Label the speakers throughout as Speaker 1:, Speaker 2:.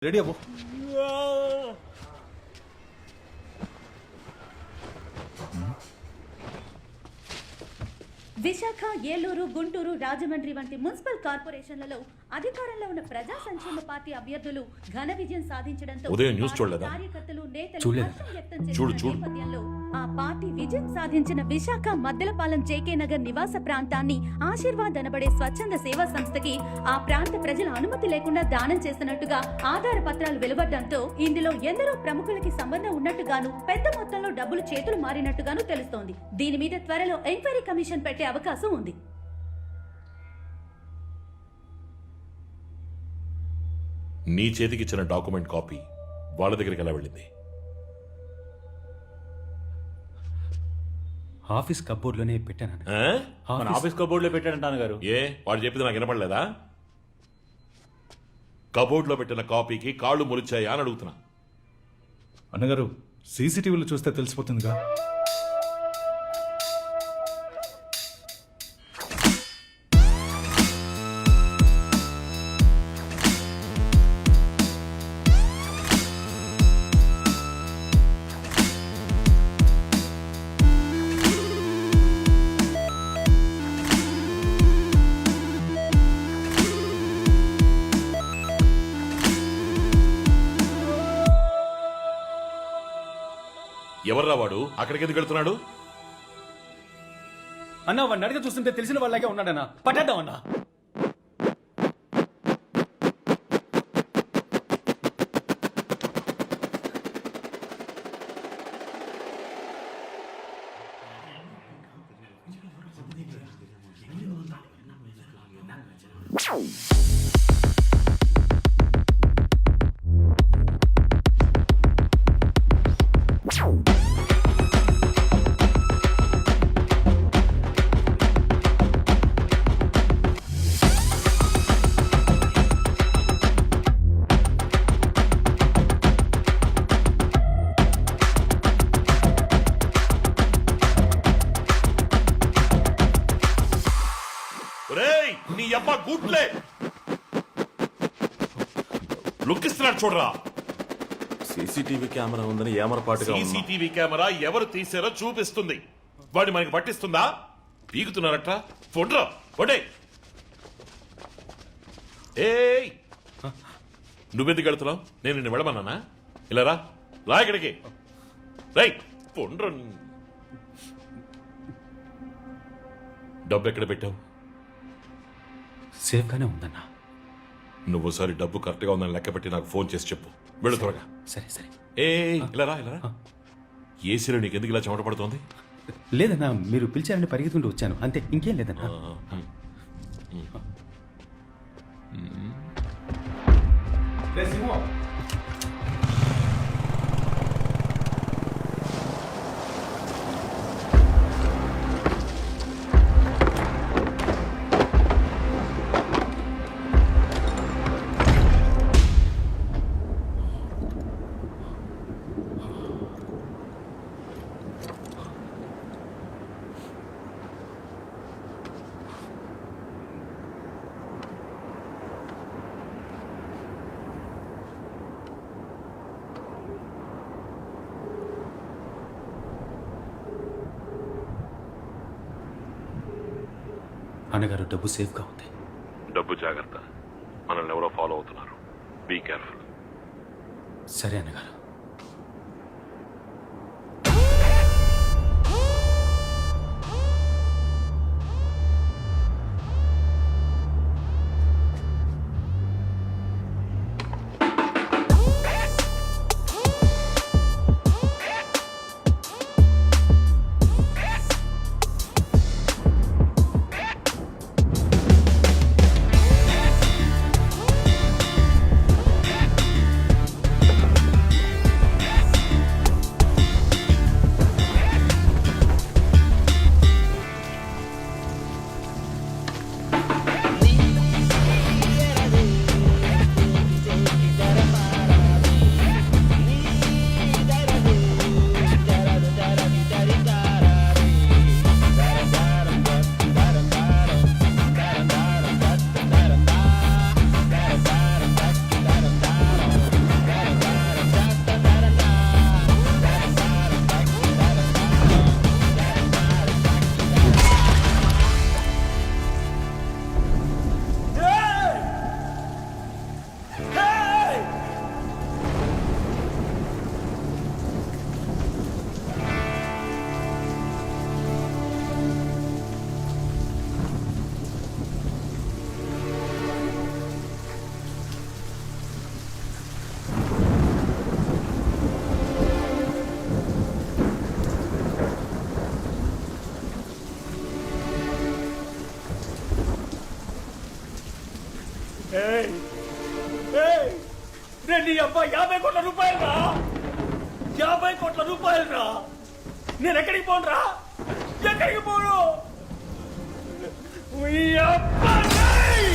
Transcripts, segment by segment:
Speaker 1: Ready అవ్వు.
Speaker 2: విశాఖ, ఏలూరు, గుంటూరు, రాజమండ్రి వంటి municipal కార్పొరేషన్లలో అధికారంలో ఉన్న ప్రజా సంక్షేమ పార్టీ అభ్యర్థులు ఘన విజయం సాధించడంతో
Speaker 3: ఉదయం న్యూస్ చూడలేదా?
Speaker 2: కార్యకర్తలు, నేతలు
Speaker 3: చూడలేదు.
Speaker 2: హర్షం వ్యక్తం
Speaker 3: చూడు,
Speaker 2: చేసిన
Speaker 3: చూడు.
Speaker 2: నేపథ్యంలో ఆ పార్టీ విజయం సాధించిన విశాఖ మద్దెలపాలెం జేకే నగర్ నివాస ప్రాంతాన్ని ఆశీర్వాద్ అనబడే స్వచ్ఛంద సేవా సంస్థకి ఆ ప్రాంత ప్రజల అనుమతి లేకుండా దానం చేస్తున్నట్టుగా ఆధార పత్రాలు వెలువడడంతో ఇందులో ఎందరో ప్రముఖులకి సంబంధం ఉన్నట్టుగాను పెద్ద మొత్తంలో డబ్బులు చేతులు మారినట్టుగాను తెలుస్తోంది. దీని మీద త్వరలో ఎంక్వైరీ కమిషన్ పెట్టే అవకాశం ఉంది.
Speaker 3: నీ చేతికి ఇచ్చిన డాక్యుమెంట్ కాపీ వాళ్ళ దగ్గరికి ఎలా వెళ్ళింది?
Speaker 1: ఆఫీస్ కబోర్డ్లోనే పెట్టాను.
Speaker 4: మన ఆఫీస్ కబోర్డ్ లో పెట్టాడంటాను గారు.
Speaker 3: ఏ వాడు చెప్పింది నాకు వినపడలేదా? కబోర్డ్ లో పెట్టిన కాపీకి కాళ్ళు మొలిచాయా అని అడుగుతున్నా.
Speaker 5: అన్నగారు సీసీటీవీలో చూస్తే తెలిసిపోతుందిగా.
Speaker 3: ఎవర్రా వాడు? అక్కడికి ఎందుకు వెళ్తున్నాడు?
Speaker 1: అన్న వాడిని అడిగి చూస్తుంటే తెలిసిన వాళ్ళకే ఉన్నాడన్నా. పట్టేద్దాం అన్నా.
Speaker 3: ఒరేయ్, నీ అబ్బా గూట్లే లుక్కిస్తున్నాడు చూడరా.
Speaker 4: సీసీటీవీ కెమెరా ఉందని ఏమరపాటుగా ఉన్నాం.
Speaker 3: సీసీటీవీ కెమెరా ఎవరు తీసారో చూపిస్తుంది. వాడి మనకి పట్టిస్తుందా? పీకుతున్నారట. ఫోడ్రా ఫోడే. ఏయ్, నువ్వెందుకు వెళ్తున్నావు? నేను నిన్ను వెళ్ళమన్నానా? ఇలా రా, రా ఇక్కడికి. రై ఫోడ్రా. డబ్బు ఎక్కడ పెట్టావు?
Speaker 1: సేఫ్గానే ఉందన్నా.
Speaker 3: నువ్వు ఒకసారి డబ్బు కరెక్ట్గా ఉందని లెక్క పెట్టి నాకు ఫోన్ చేసి చెప్పు. వెళ్ళు త్వరగా.
Speaker 1: సరే సరే.
Speaker 3: ఏ ఇలా రా, ఇలా రా. ఏసీలో నీకు ఎందుకు ఇలా చెమట పడుతోంది?
Speaker 1: లేదన్నా, మీరు పిలిచారని పరిగెత్తుకుంటూ వచ్చాను అంతే, ఇంకేం లేదన్నా. అన్నగారు డబ్బు సేఫ్గా ఉంది.
Speaker 3: డబ్బు జాగ్రత్త. మనల్ని ఎవరో ఫాలో అవుతున్నారు. Be careful.
Speaker 1: సరే అన్నగారు. నీ అబ్బా 50 కోట్ల రూపాయలు రా, 50 కోట్ల రూపాయలు రా. నేను ఎక్కడికి పోను రా, ఎక్కడికి పోను. ఈ అబ్బా రేయ్!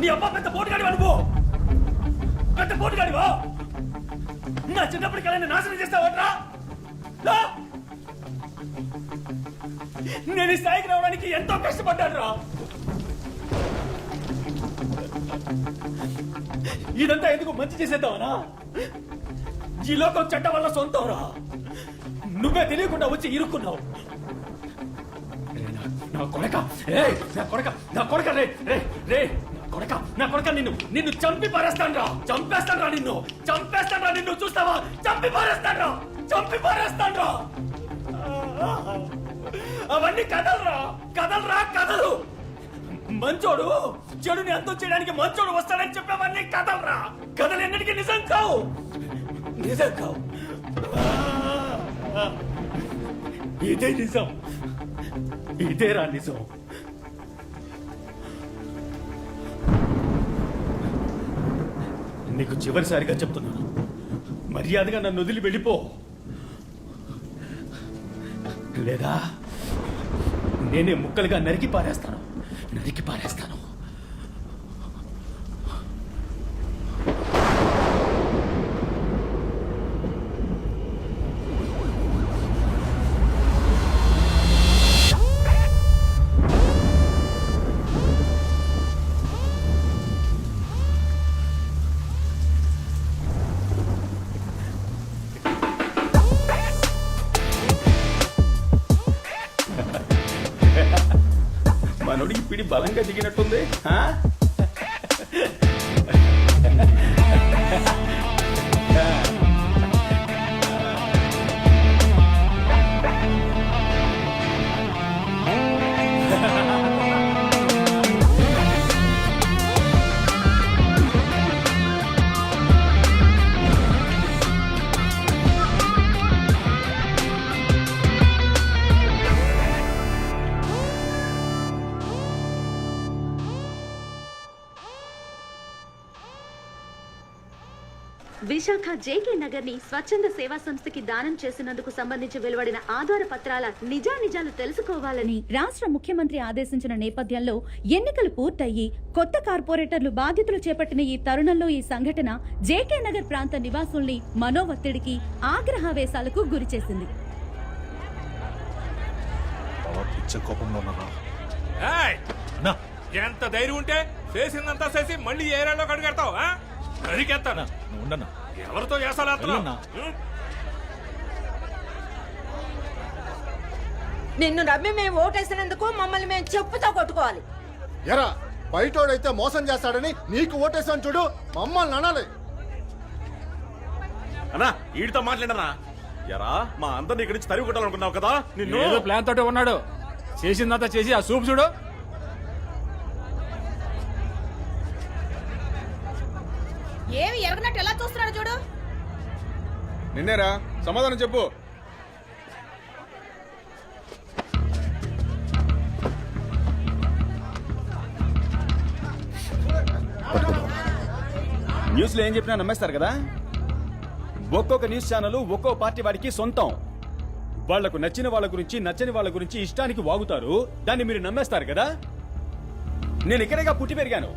Speaker 1: నీ అబ్బా పెద్ద పోటుగాడి అనుకో, పెద్ద పోటుగాడివా. నా చిన్నప్పటికల్లా నాశనం చేస్తావట్రా. నేను ఈ స్థాయికి రావడానికి ఎంతో కష్టపడ్డాను రా. ఇదంతా ఎందుకు మంచి చేసేద్దామనా? ఈ లోకం చెడ్డ వల్ల సొంతం రా. నువ్వే తెలియకుండా వచ్చి ఇరుక్కున్నావు. నా కొడక, నా కొడక రే రే రే, నా కొడక నిన్ను చంపి పారేస్తాను రా, చంపేస్తాను రా నిన్ను చూస్తావా? చంపి పారేస్తాను రా. అవన్నీ కథలు. మంచోడు చెడుని అంతం చేయడానికి మంచోడు వస్తాడని చెప్పేవన్నీ కథలు ఎన్నిటికీ నిజం కావు. ఇదే నిజం, ఇదేరా నిజం. నీకు చివరిసారిగా చెప్తున్నాను, మర్యాదగా నన్ను వదిలి వెళ్ళిపో, లేదా నేనే ముక్కలుగా నరికి పారేస్తాను. మనోడికి పిడి బలంగా దిగినట్టుంది.
Speaker 2: విశాఖ జేకే నగర్ ని స్వచ్ఛంద సేవా సంస్థకి దానం చేసినందుకు సంబంధించి వెలువడిన ఆధార పత్రాల నిజానిజాలు తెలుసుకోవాలని రాష్ట్ర ముఖ్యమంత్రి ఆదేశించిన నేపథ్యంలో ఎన్నికలు పూర్తయి కొత్త కార్పొరేటర్లు బాధ్యతలు చేపట్టిన ఈ తరుణంలో ఈ సంఘటన జేకే నగర్ ప్రాంత నివాసుల్ని మనోవత్తిడికి, ఆగ్రహావేశాలకు గురిచేసింది.
Speaker 6: ఎంత ధైర్యం ఉంటే చేసిందంతా చేసి మళ్ళీ ఏరియాలో కడుగెడతావు? అడిగేస్తానా? ఎవరితో చేస్తాను?
Speaker 7: నిన్ను నమ్మి మేము ఓటేసినందుకు మమ్మల్ని మేము చెప్పుతో కొట్టుకోవాలి.
Speaker 8: ఎరా బయటోడైతే మోసం చేస్తాడని నీకు ఓటేసాను చూడు, మమ్మల్ని అనాలి.
Speaker 4: అన్నా వీడితో మాట్లాడనా? ఎరా మా అందరిని ఇక్కడి నుంచి తరిగి కొట్టాలనుకున్నావు కదా, నిన్ను
Speaker 6: ఏదో ప్లాన్ తోటే ఉన్నాడు. చేసిందంతా చేసి ఆ సూప్ చూడు.
Speaker 7: ఏమి ఎరగనట్టు ఎలా చూస్తున్నాడు చూడు.
Speaker 8: నిన్నేరా, సమాధానం చెప్పు.
Speaker 1: న్యూస్లో ఏం చెప్పినా నమ్మేస్తారు కదా. ఒక్కొక్క న్యూస్ ఛానల్ ఒక్కో పార్టీ వాడికి సొంతం. వాళ్లకు నచ్చిన వాళ్ళ గురించి నచ్చని వాళ్ళ గురించి ఇష్టానికి వాగుతారు, దాన్ని మీరు నమ్మేస్తారు కదా. నేను ఇక్కడేగా పుట్టి పెరిగాను,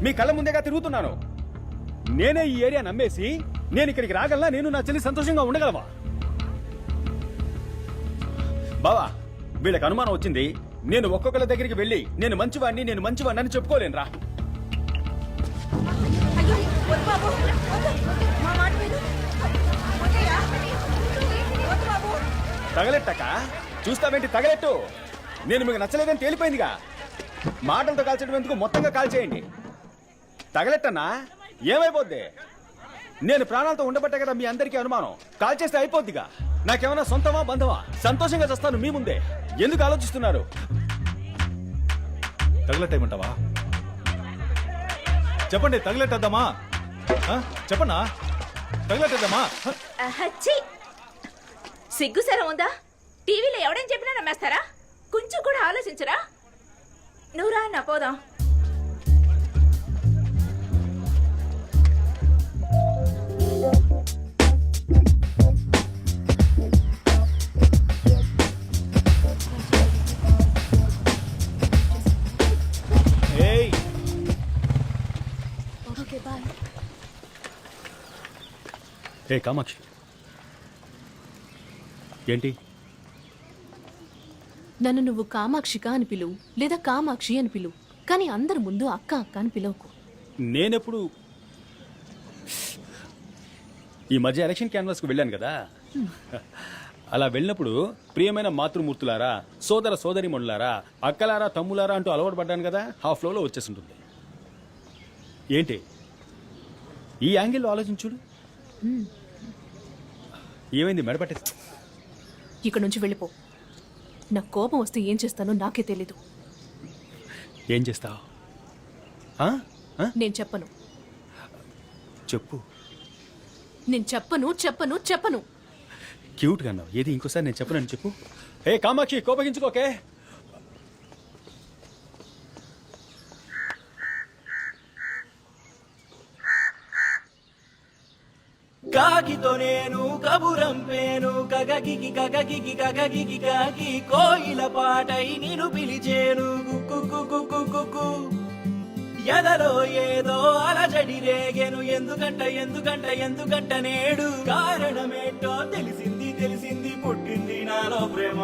Speaker 1: మీ కళ్ళ ముందేగా తిరుగుతున్నాను. నేనే ఈ ఏరియా నమ్మేసి నేను ఇక్కడికి రాగలనా? నేను నా చెల్లి సంతోషంగా ఉండగలవా? బావా, వీళ్ళకి అనుమానం వచ్చింది. నేను ఒక్కొక్కరి దగ్గరికి వెళ్ళి నేను మంచివాడిని అని చెప్పుకోలేనురా. తగలెట్టక చూస్తావేంటి? తగలెట్టు. నేను మీకు నచ్చలేదని తేలిపోయిందిగా. మాటలతో కాల్చడం ఎందుకు, మొత్తంగా కాల్చేయండి. తగలెట్టన్నా ఏమైపోద్ది? నేను ప్రాణాలతో ఉండబట్టే కదా మీ అందరికీ అనుమానం. కాల్చేస్తే అయిపోద్దిగా. నాకేమైనా సొంతమా బంధమా? సంతోషంగా చేస్తాను మీ ముందే. ఎందుకు ఆలోచిస్తున్నారు?
Speaker 5: తగలెట్టేయమంటావా? చెప్పండి, తగలెట్టేద్దామా? చెప్పన్నా, తగలెట్టేద్దామా?
Speaker 9: సిగ్గుసరం ఉందా? టీవీలో ఎవడని చెప్పినా నమ్మేస్తారా? కొంచెం కూడా ఆలోచించరా? నువ్వురా నా పోదాం.
Speaker 1: ఏయ్
Speaker 2: ఓకే బాయ్.
Speaker 1: ఏ కామాక్షి, ఏంటి?
Speaker 10: నన్ను నువ్వు కామాక్షిక అని పిలువు, లేదా కామాక్షి అని పిలువు, కానీ అందరి ముందు అక్క అక్క అని పిలవకు.
Speaker 1: నేనెప్పుడు ఈ మధ్య ఎలక్షన్ క్యాన్వాస్కి వెళ్ళాను కదా, అలా వెళ్ళినప్పుడు ప్రియమైన మాతృమూర్తులారా, సోదర సోదరిమణులారా, అక్కలారా, తమ్ములారా అంటూ అలవాటు పడ్డాను కదా, హాఫ్ ఫ్లోలో వచ్చేసింటుంది. ఏంటి ఈ యాంగిల్లో ఆలోచించుడు? ఏమైంది? మెడపట్టేసి
Speaker 10: ఇక్కడ నుంచి వెళ్ళిపో. నాకు కోపం వస్తే ఏం చేస్తానో నాకే తెలీదు.
Speaker 1: ఏం చేస్తావు?
Speaker 10: నేను చెప్పను.
Speaker 1: చెప్పు.
Speaker 10: నేను చెప్పను చెప్పను చెప్పను.
Speaker 1: క్యూట్గా అన్నావు. ఏది ఇంకోసారి నేను చెప్పనని చెప్పు. ఏ కామాక్షి, కోపగించుకోకే.
Speaker 11: కాకితో నేను కబురంపేను, కగగికి కగగికి కగగికి కాకి కోయిల పాటై నిన్ను పిలిచేను, కుక్కు ఎదలో ఏదో అలజడి రేగెను, ఎందుకంట ఎందుకంట ఎందుకంట నేడు కారణమేంటో తెలిసింది తెలిసింది, పుట్టింది నాలో ప్రేమ.